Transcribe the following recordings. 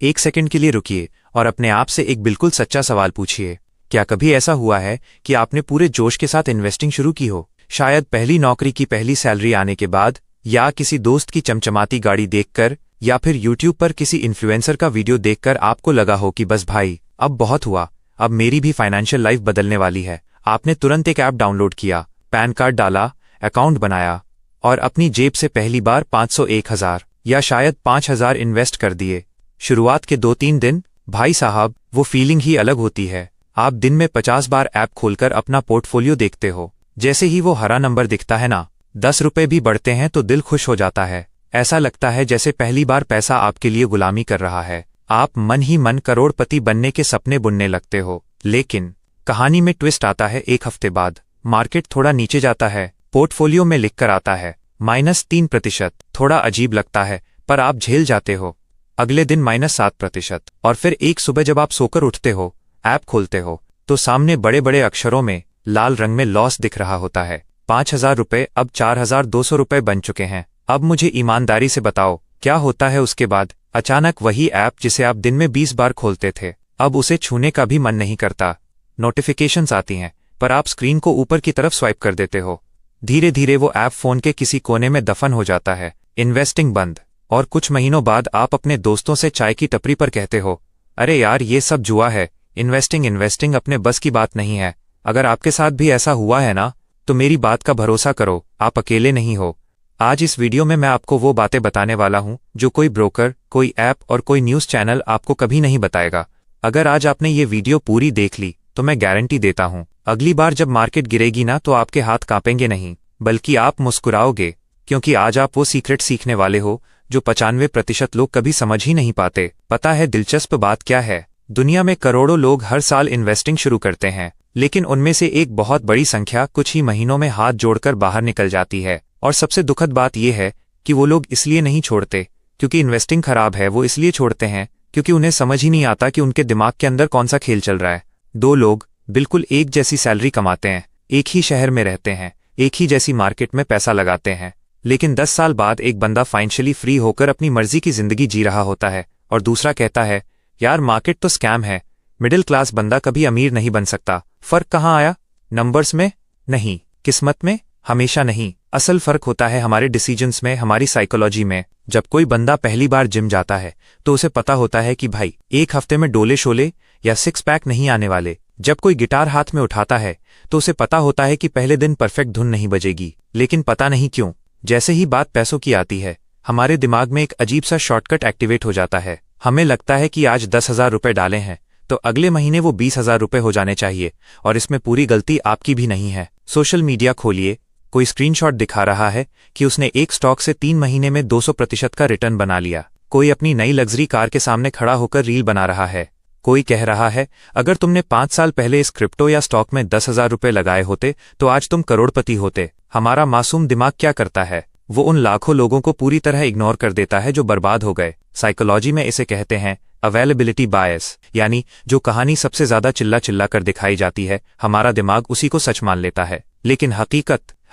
एक सेकंड के लिए रुकिए और अपने आप से एक बिल्कुल सच्चा सवाल पूछिए। क्या कभी ऐसा हुआ है कि आपने पूरे जोश के साथ इन्वेस्टिंग शुरू की हो? शायद पहली नौकरी की पहली सैलरी आने के बाद, या किसी दोस्त की चमचमाती गाड़ी देखकर, या फिर यूट्यूब पर किसी इन्फ्लुएंसर का वीडियो देखकर आपको लगा हो कि बस भाई, अब बहुत हुआ, अब मेरी भी फाइनेंशियल लाइफ बदलने वाली है। आपने तुरंत एक ऐप डाउनलोड किया, पैन कार्ड डाला, अकाउंट बनाया और अपनी जेब से पहली बार 500, 1000 या शायद 5000 इन्वेस्ट कर दिए। शुरुआत के 2-3 दिन, भाई साहब, वो फीलिंग ही अलग होती है। आप दिन में 50 बार ऐप खोलकर अपना पोर्टफोलियो देखते हो। जैसे ही वो हरा नंबर दिखता है ना, 10 रुपए भी बढ़ते हैं तो दिल खुश हो जाता है। ऐसा लगता है जैसे पहली बार पैसा आपके लिए गुलामी कर रहा है। आप मन ही मन करोड़पति बनने के सपने बुनने लगते हो। लेकिन कहानी में ट्विस्ट आता है। एक हफ्ते बाद मार्केट थोड़ा नीचे जाता है। पोर्टफोलियो में लिखकर आता है -3%। थोड़ा अजीब लगता है, पर आप झेल जाते हो। अगले दिन -7%। और फिर एक सुबह जब आप सोकर उठते हो, ऐप खोलते हो, तो सामने बड़े बड़े अक्षरों में लाल रंग में लॉस दिख रहा होता है। 5000 रुपये अब 4200 रुपये बन चुके हैं। अब मुझे ईमानदारी से बताओ, क्या होता है उसके बाद? अचानक वही ऐप जिसे आप दिन में 20 बार खोलते थे, अब उसे छूने का भी मन नहीं करता। नोटिफिकेशंस आती हैं, पर आप स्क्रीन को ऊपर की तरफ स्वाइप कर देते हो। धीरे धीरे वो ऐप फोन के किसी कोने में दफन हो जाता है। इन्वेस्टिंग बंद। और कुछ महीनों बाद आप अपने दोस्तों से चाय की टपरी पर कहते हो, अरे यार, ये सब जुआ है, इन्वेस्टिंग अपने बस की बात नहीं है। अगर आपके साथ भी ऐसा हुआ है ना, तो मेरी बात का भरोसा करो, आप अकेले नहीं हो। आज इस वीडियो में मैं आपको वो बातें बताने वाला हूं जो कोई ब्रोकर, कोई ऐप और कोई न्यूज़ चैनल आपको कभी नहीं बताएगा। अगर आज आपने ये वीडियो पूरी देख ली, तो मैं गारंटी देता हूं, अगली बार जब मार्केट गिरेगी ना, तो आपके हाथ कांपेंगे नहीं, बल्कि आप मुस्कुराओगे, क्योंकि आज आप वो सीक्रेट सीखने वाले हो जो 95% लोग कभी समझ ही नहीं पाते। पता है दिलचस्प बात क्या है? दुनिया में करोड़ों लोग हर साल इन्वेस्टिंग शुरू करते हैं, लेकिन उनमें से एक बहुत बड़ी संख्या कुछ ही महीनों में हाथ जोड़कर बाहर निकल जाती है। और सबसे दुखद बात यह है कि वो लोग इसलिए नहीं छोड़ते क्योंकि इन्वेस्टिंग खराब है, वो इसलिए छोड़ते हैं क्योंकि उन्हें समझ ही नहीं आता कि उनके दिमाग के अंदर कौन सा खेल चल रहा है। दो लोग बिल्कुल एक जैसी सैलरी कमाते हैं, एक ही शहर में रहते हैं, एक ही जैसी मार्केट में पैसा लगाते हैं, लेकिन 10 साल बाद एक बंदा फाइनेंशियली फ्री होकर अपनी मर्जी की जिंदगी जी रहा होता है और दूसरा कहता है, यार मार्केट तो स्कैम है, मिडिल क्लास बंदा कभी अमीर नहीं बन सकता। फर्क कहाँ आया? नंबर्स में नहीं, किस्मत में हमेशा नहीं। असल फर्क होता है हमारे डिसीजंस में, हमारी साइकोलॉजी में। जब कोई बंदा पहली बार जिम जाता है, तो उसे पता होता है कि भाई, एक हफ्ते में डोले शोले या 6 पैक नहीं आने वाले। जब कोई गिटार हाथ में उठाता है, तो उसे पता होता है कि पहले दिन परफेक्ट धुन नहीं बजेगी। लेकिन पता नहीं क्यों, जैसे ही बात पैसों की आती है, हमारे दिमाग में एक अजीब सा शॉर्टकट एक्टिवेट हो जाता है। हमें लगता है कि आज 10,000 रुपये डाले हैं, तो अगले महीने वो 20,000 रुपये हो जाने चाहिए। और इसमें पूरी गलती आपकी भी नहीं है। सोशल मीडिया खोलिए, कोई स्क्रीनशॉट दिखा रहा है कि उसने एक स्टॉक से 3 महीने में 200% का रिटर्न बना लिया। कोई अपनी नई लग्जरी कार के सामने खड़ा होकर रील बना रहा है। कोई कह रहा है, अगर तुमने 5 साल पहले इस क्रिप्टो या स्टॉक में 10,000 रुपये लगाए होते, तो आज तुम करोड़पति होते। हमारा मासूम दिमाग क्या करता है? वो उन लाखों लोगों को पूरी तरह इग्नोर कर देता है जो बर्बाद हो गए। साइकोलॉजी में इसे कहते हैं अवेलेबिलिटी बायस, यानी जो कहानी सबसे ज्यादा चिल्ला चिल्ला कर दिखाई जाती है, हमारा दिमाग उसी को सच मान लेता है। लेकिन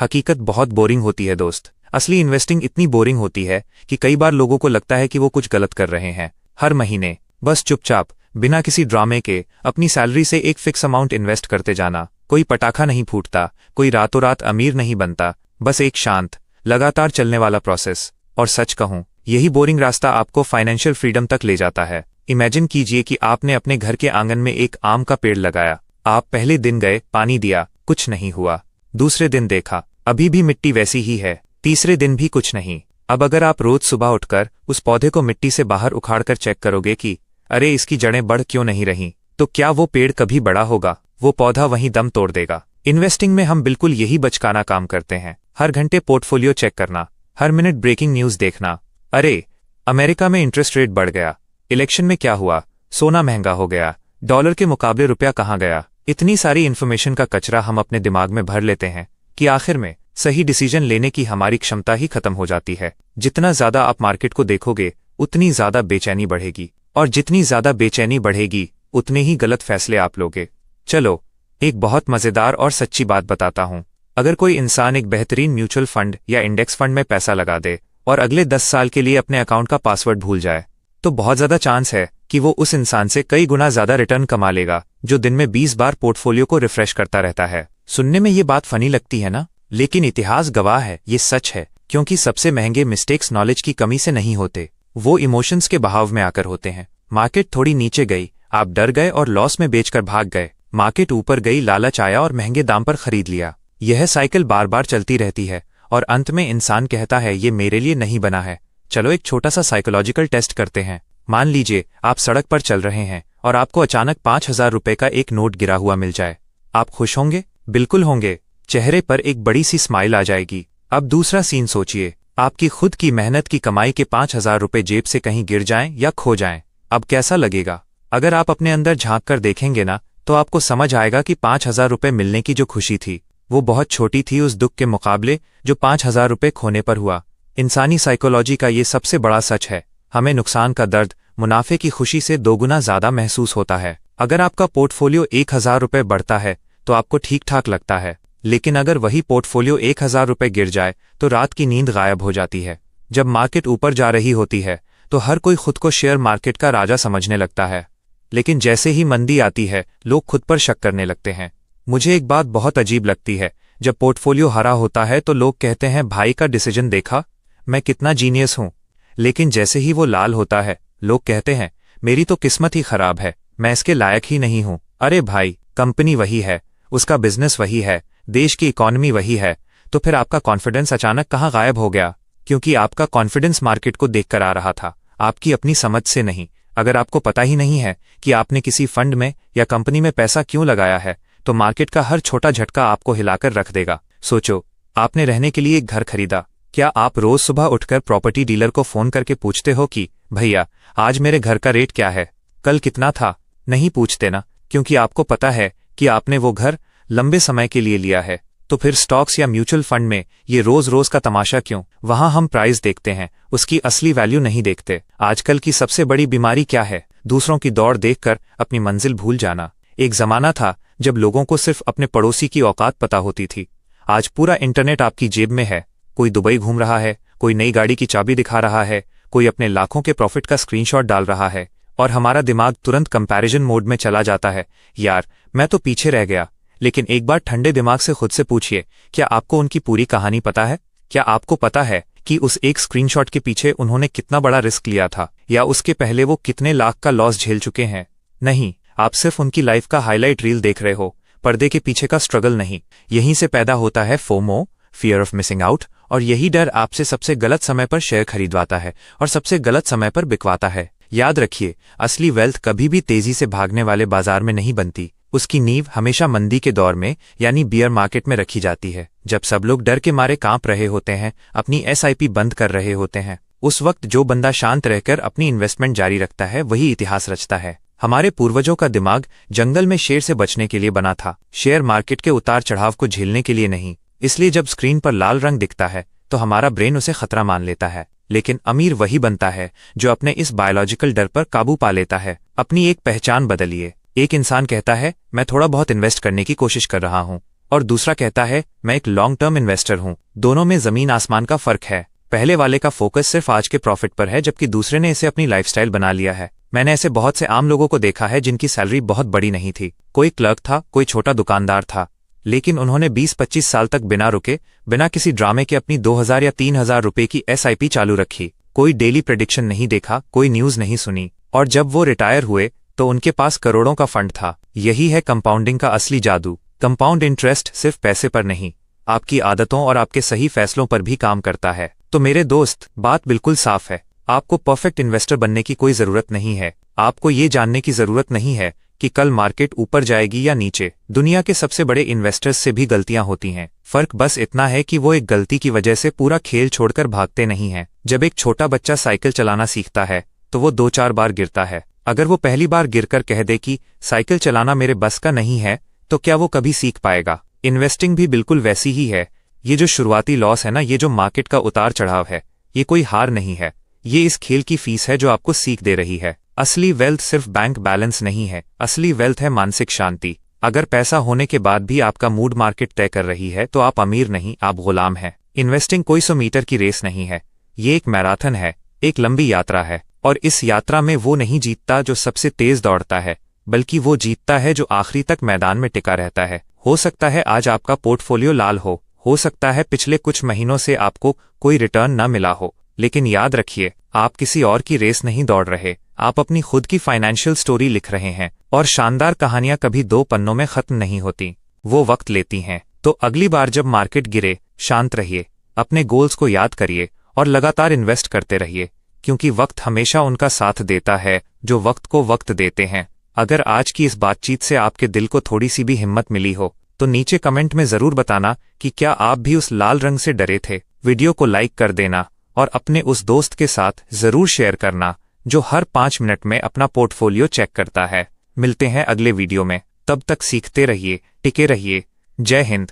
हकीकत बहुत बोरिंग होती है दोस्त। असली इन्वेस्टिंग इतनी बोरिंग होती है कि कई बार लोगों को लगता है कि वो कुछ गलत कर रहे हैं। हर महीने बस चुपचाप, बिना किसी ड्रामे के, अपनी सैलरी से एक फिक्स अमाउंट इन्वेस्ट करते जाना। कोई पटाखा नहीं फूटता, कोई रातों रात अमीर नहीं बनता, बस एक शांत, लगातार चलने वाला प्रोसेस। और सच कहूं, यही बोरिंग रास्ता आपको फाइनेंशियल फ्रीडम तक ले जाता है। इमेजिन कीजिए कि आपने अपने घर के आंगन में एक आम का पेड़ लगाया। आप पहले दिन गए, पानी दिया, कुछ नहीं हुआ। दूसरे दिन देखा, अभी भी मिट्टी वैसी ही है। तीसरे दिन भी कुछ नहीं। अब अगर आप रोज सुबह उठकर उस पौधे को मिट्टी से बाहर उखाड़कर चेक करोगे कि अरे इसकी जड़ें बढ़ क्यों नहीं रही, तो क्या वो पेड़ कभी बड़ा होगा? वो पौधा वहीं दम तोड़ देगा। इन्वेस्टिंग में हम बिल्कुल यही बचकाना काम करते हैं। हर घंटे पोर्टफोलियो चेक करना, हर मिनट ब्रेकिंग न्यूज़ देखना। अरे, अमेरिका में इंटरेस्ट रेट बढ़ गया, इलेक्शन में क्या हुआ, सोना महंगा हो गया, डॉलर के मुकाबले रुपया कहाँ गया। इतनी सारी इन्फॉर्मेशन का कचरा हम अपने दिमाग में भर लेते हैं कि आखिर में सही डिसीजन लेने की हमारी क्षमता ही खत्म हो जाती है। जितना ज्यादा आप मार्केट को देखोगे, उतनी ज्यादा बेचैनी बढ़ेगी, और जितनी ज्यादा बेचैनी बढ़ेगी, उतने ही गलत फैसले आप लोगे। चलो, एक बहुत मजेदार और सच्ची बात बताता हूं। अगर कोई इंसान एक बेहतरीन म्यूचुअल फंड या इंडेक्स फंड में पैसा लगा दे और अगले 10 साल के लिए अपने अकाउंट का पासवर्ड भूल जाए, तो बहुत ज़्यादा चांस है कि वो उस इंसान से कई गुना ज़्यादा रिटर्न कमा लेगा जो दिन में 20 बार पोर्टफोलियो को रिफ्रेश करता रहता है। सुनने में ये बात फनी लगती है ना, लेकिन इतिहास गवाह है ये सच है, क्योंकि सबसे महंगे मिस्टेक्स नॉलेज की कमी से नहीं होते, वो इमोशंस के बहाव में आकर होते हैं। मार्केट थोड़ी नीचे गई, आप डर गए और लॉस में बेचकर भाग गए। मार्केट ऊपर गई, लालच आया और महंगे दाम पर खरीद लिया। यह साइकिल बार बार चलती रहती है और अंत में इंसान कहता है ये मेरे लिए नहीं बना है। चलो एक छोटा सा साइकोलॉजिकल टेस्ट करते हैं। मान लीजिए आप सड़क पर चल रहे हैं और आपको अचानक 5,000 रुपए का एक नोट गिरा हुआ मिल जाए। आप खुश होंगे? बिल्कुल होंगे। चेहरे पर एक बड़ी सी स्माइल आ जाएगी। अब दूसरा सीन सोचिए, आपकी खुद की मेहनत की कमाई के 5,000 रुपए जेब से कहीं गिर जाएं या खो जाएं। अब कैसा लगेगा? अगर आप अपने अंदर झांक कर देखेंगे ना, तो आपको समझ आएगा कि 5,000 रुपए मिलने की जो खुशी थी वो बहुत छोटी थी उस दुख के मुकाबले जो 5,000 रुपए खोने पर हुआ। इंसानी साइकोलॉजी का ये सबसे बड़ा सच है। हमें नुकसान का दर्द मुनाफे की खुशी से दोगुना ज्यादा महसूस होता है। अगर आपका पोर्टफोलियो 1,000 रुपए बढ़ता है तो आपको ठीक ठाक लगता है, लेकिन अगर वही पोर्टफोलियो 1,000 रुपए गिर जाए तो रात की नींद गायब हो जाती है। जब मार्केट ऊपर जा रही होती है तो हर कोई खुद को शेयर मार्केट का राजा समझने लगता है, लेकिन जैसे ही मंदी आती है लोग खुद पर शक करने लगते हैं। मुझे एक बात बहुत अजीब लगती है, जब पोर्टफोलियो हरा होता है तो लोग कहते हैं भाई का डिसीजन देखा, मैं कितना जीनियस हूं। लेकिन जैसे ही वो लाल होता है लोग कहते हैं मेरी तो किस्मत ही खराब है, मैं इसके लायक ही नहीं हूं। अरे भाई, कंपनी वही है, उसका बिजनेस वही है, देश की इकॉनमी वही है, तो फिर आपका कॉन्फिडेंस अचानक कहाँ गायब हो गया? क्योंकि आपका कॉन्फिडेंस मार्केट को देखकर आ रहा था, आपकी अपनी समझ से नहीं। अगर आपको पता ही नहीं है कि आपने किसी फंड में या कंपनी में पैसा क्यों लगाया है, तो मार्केट का हर छोटा झटका आपको हिलाकर रख देगा। सोचो, आपने रहने के लिए एक घर खरीदा। क्या आप रोज सुबह उठकर प्रॉपर्टी डीलर को फोन करके पूछते हो कि भैया आज मेरे घर का रेट क्या है, कल कितना था? नहीं पूछते ना, क्योंकि आपको पता है कि आपने वो घर लंबे समय के लिए लिया है। तो फिर स्टॉक्स या म्यूचुअल फंड में ये रोज रोज का तमाशा क्यों? वहां हम प्राइस देखते हैं, उसकी असली वैल्यू नहीं देखते। आजकल की सबसे बड़ी बीमारी क्या है? दूसरों की दौड़ देखकर अपनी मंजिल भूल जाना। एक जमाना था जब लोगों को सिर्फ अपने पड़ोसी की औकात पता होती थी। आज पूरा इंटरनेट आपकी जेब में है। कोई दुबई घूम रहा है, कोई नई गाड़ी की चाबी दिखा रहा है, कोई अपने लाखों के प्रॉफिट का स्क्रीनशॉट डाल रहा है, और हमारा दिमाग तुरंत कंपैरिजन मोड में चला जाता है। यार, मैं तो पीछे रह गया। लेकिन एक बार ठंडे दिमाग से खुद से पूछिए, क्या आपको उनकी पूरी कहानी पता है? क्या आपको पता है कि उस एक स्क्रीनशॉट के पीछे उन्होंने कितना बड़ा रिस्क लिया था, या उसके पहले वो कितने लाख का लॉस झेल चुके हैं? नहीं, आप सिर्फ उनकी लाइफ का हाईलाइट रील देख रहे हो, पर्दे के पीछे का स्ट्रगल नहीं। यहीं से पैदा होता है FOMO, fear of missing out, और यही डर आपसे सबसे गलत समय पर शेयर खरीदवाता है और सबसे गलत समय पर बिकवाता है। याद रखिए, असली वेल्थ कभी भी तेजी से भागने वाले बाजार में नहीं बनती। उसकी नींव हमेशा मंदी के दौर में, यानी बियर मार्केट में रखी जाती है, जब सब लोग डर के मारे कांप रहे होते हैं, अपनी SIP बंद कर रहे होते हैं। उस वक्त जो बंदा शांत रहकर अपनी इन्वेस्टमेंट जारी रखता है वही इतिहास रचता है। हमारे पूर्वजों का दिमाग जंगल में शेर से बचने के लिए बना था, शेयर मार्केट के उतार चढ़ाव को झेलने के लिए नहीं। इसलिए जब स्क्रीन पर लाल रंग दिखता है तो हमारा ब्रेन उसे खतरा मान लेता है। लेकिन अमीर वही बनता है जो अपने इस बायोलॉजिकल डर पर काबू पा लेता है। अपनी एक पहचान बदलिए। एक इंसान कहता है मैं थोड़ा बहुत इन्वेस्ट करने की कोशिश कर रहा हूं, और दूसरा कहता है मैं एक लॉन्ग टर्म इन्वेस्टर हूं। दोनों में जमीन आसमान का फर्क है। पहले वाले का फोकस सिर्फ आज के प्रॉफिट पर है, जबकि दूसरे ने इसे अपनी लाइफस्टाइल बना लिया है। मैंने ऐसे बहुत से आम लोगों को देखा है जिनकी सैलरी बहुत बड़ी नहीं थी। कोई क्लर्क था, कोई छोटा दुकानदार था, लेकिन उन्होंने 20-25 साल तक बिना रुके, बिना किसी ड्रामे के अपनी 2,000 या 3,000 रुपए की SIP चालू रखी। कोई डेली प्रेडिक्शन नहीं देखा, कोई न्यूज नहीं सुनी, और जब वो रिटायर हुए तो उनके पास करोड़ों का फंड था। यही है कंपाउंडिंग का असली जादू। कंपाउंड इंटरेस्ट सिर्फ पैसे पर नहीं, आपकी आदतों और आपके सही फैसलों पर भी काम करता है। तो मेरे दोस्त, बात बिल्कुल साफ है। आपको परफेक्ट इन्वेस्टर बनने की कोई जरूरत नहीं है। आपको ये जानने की जरूरत नहीं है कि कल मार्केट ऊपर जाएगी या नीचे। दुनिया के सबसे बड़े इन्वेस्टर्स से भी गलतियां होती हैं। फर्क बस इतना है कि वो एक गलती की वजह से पूरा खेल छोड़कर भागते नहीं हैं। जब एक छोटा बच्चा साइकिल चलाना सीखता है तो वो 2-4 बार गिरता है। अगर वो पहली बार गिरकर कह दे कि साइकिल चलाना मेरे बस का नहीं है, तो क्या वो कभी सीख पाएगा? इन्वेस्टिंग भी बिल्कुल वैसी ही है। ये जो शुरुआती लॉस है ना, ये जो मार्केट का उतार चढ़ाव है, ये कोई हार नहीं है। ये इस खेल की फीस है जो आपको सीख दे रही है। असली वेल्थ सिर्फ बैंक बैलेंस नहीं है, असली वेल्थ है मानसिक शांति। अगर पैसा होने के बाद भी आपका मूड मार्केट तय कर रही है तो आप अमीर नहीं, आप गुलाम हैं। इन्वेस्टिंग कोई 100 मीटर की रेस नहीं है, ये एक मैराथन है, एक लंबी यात्रा है। और इस यात्रा में वो नहीं जीतता जो सबसे तेज दौड़ता है, बल्कि वो जीतता है जो आखिरी तक मैदान में टिका रहता है। हो सकता है आज आपका पोर्टफोलियो लाल हो सकता है पिछले कुछ महीनों से आपको कोई रिटर्न न मिला हो, लेकिन याद रखिए, आप किसी और की रेस नहीं दौड़ रहे, आप अपनी खुद की फाइनेंशियल स्टोरी लिख रहे हैं। और शानदार कहानियां कभी 2 पन्नों में खत्म नहीं होती, वो वक्त लेती हैं। तो अगली बार जब मार्केट गिरे, शांत रहिए, अपने गोल्स को याद करिए और लगातार इन्वेस्ट करते रहिए, क्योंकि वक्त हमेशा उनका साथ देता है जो वक्त को वक्त देते हैं। अगर आज की इस बातचीत से आपके दिल को थोड़ी सी भी हिम्मत मिली हो, तो नीचे कमेंट में जरूर बताना कि क्या आप भी उस लाल रंग से डरे थे। वीडियो को लाइक कर देना और अपने उस दोस्त के साथ जरूर शेयर करना जो हर 5 मिनट में अपना पोर्टफोलियो चेक करता है। मिलते हैं अगले वीडियो में, तब तक सीखते रहिए, टिके रहिए। जय हिंद।